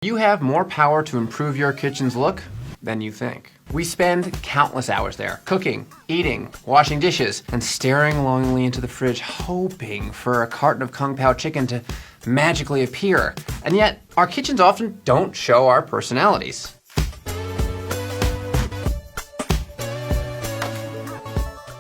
You have more power to improve your kitchen's look than you think. We spend countless hours there, cooking, eating, washing dishes, and staring longingly into the fridge, hoping for a carton of Kung Pao chicken to magically appear. And yet, our kitchens often don't show our personalities.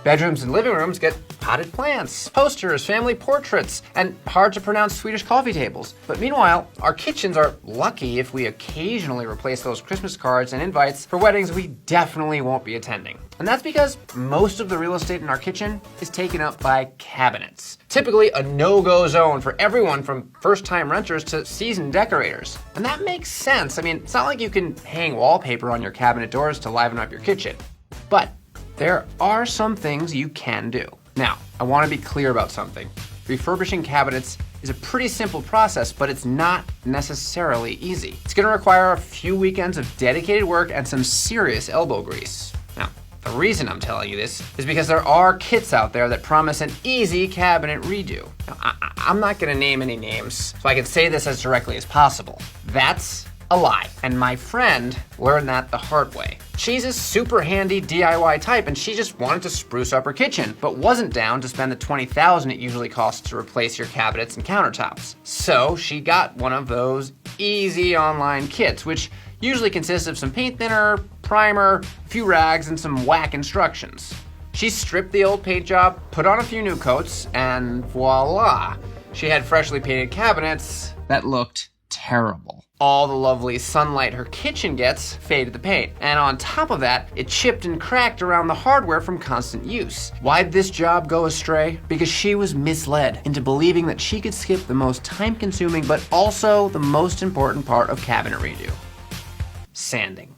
Bedrooms and living rooms get potted plants, posters, family portraits, and hard-to-pronounce Swedish coffee tables. But meanwhile, our kitchens are lucky if we occasionally replace those Christmas cards and invites for weddings we definitely won't be attending. And that's because most of the real estate in our kitchen is taken up by cabinets. Typically a no-go zone for everyone from first-time renters to seasoned decorators. And that makes sense. I mean, it's not like you can hang wallpaper on your cabinet doors to liven up your kitchen. But there are some things you can do. Now, I want to be clear about something. Refurbishing cabinets is a pretty simple process, but it's not necessarily easy. It's going to require a few weekends of dedicated work and some serious elbow grease. Now, the reason I'm telling you this is because there are kits out there that promise an easy cabinet redo. Now, I'm not going to name any names, so I can say this as directly as possible. That's a lie, and my friend learned that the hard way. She's a super handy DIY type, and she just wanted to spruce up her kitchen, but wasn't down to spend the $20,000 it usually costs to replace your cabinets and countertops. So she got one of those easy online kits, which usually consists of some paint thinner, primer, a few rags, and some whack instructions. She stripped the old paint job, put on a few new coats, and voila! She had freshly painted cabinets that looked terrible. All the lovely sunlight her kitchen gets faded the paint. And on top of that, it chipped and cracked around the hardware from constant use. Why'd this job go astray? Because she was misled into believing that she could skip the most time-consuming but also the most important part of cabinet redo: sanding.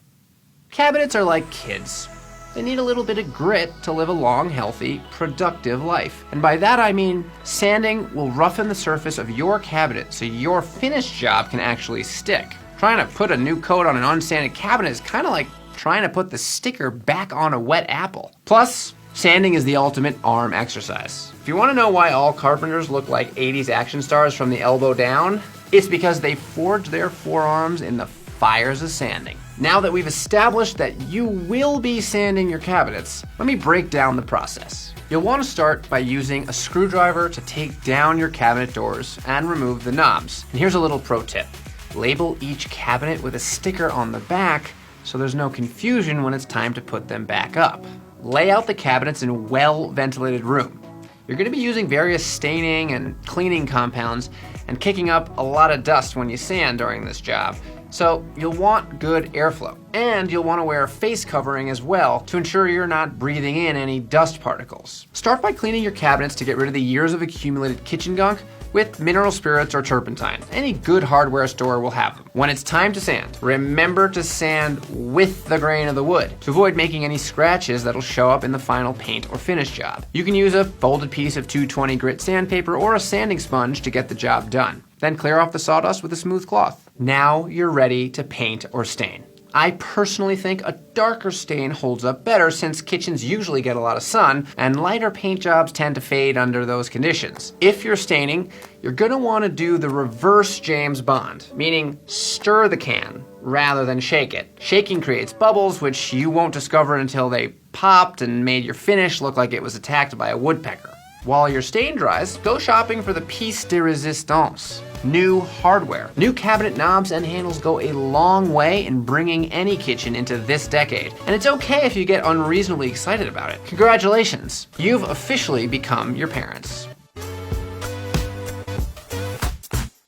Cabinets are like kids. They need a little bit of grit to live a long, healthy, productive life. And by that I mean sanding will roughen the surface of your cabinet so your finished job can actually stick. Trying to put a new coat on an unsanded cabinet is kind of like trying to put the sticker back on a wet apple. Plus, sanding is the ultimate arm exercise. If you want to know why all carpenters look like 80s action stars from the elbow down, it's because they forged their forearms in the fires of sanding. Now that we've established that you will be sanding your cabinets, let me break down the process. You'll want to start by using a screwdriver to take down your cabinet doors and remove the knobs. And here's a little pro tip. Label each cabinet with a sticker on the back so there's no confusion when it's time to put them back up. Lay out the cabinets in a well-ventilated room. You're going to be using various staining and cleaning compounds and kicking up a lot of dust when you sand during this job. So you'll want good airflow, and you'll want to wear a face covering as well to ensure you're not breathing in any dust particles. Start by cleaning your cabinets to get rid of the years of accumulated kitchen gunk with mineral spirits or turpentine. Any good hardware store will have them. When it's time to sand, remember to sand with the grain of the wood to avoid making any scratches that'll show up in the final paint or finish job. You can use a folded piece of 220 grit sandpaper or a sanding sponge to get the job done. Then clear off the sawdust with a smooth cloth. Now you're ready to paint or stain. I personally think a darker stain holds up better since kitchens usually get a lot of sun and lighter paint jobs tend to fade under those conditions. If you're staining, you're gonna wanna do the reverse James Bond, meaning stir the can rather than shake it. Shaking creates bubbles, which you won't discover until they popped and made your finish look like it was attacked by a woodpecker. While your stain dries, go shopping for the piece de resistance. New hardware. New cabinet knobs and handles go a long way in bringing any kitchen into this decade. And it's okay if you get unreasonably excited about it. Congratulations, you've officially become your parents.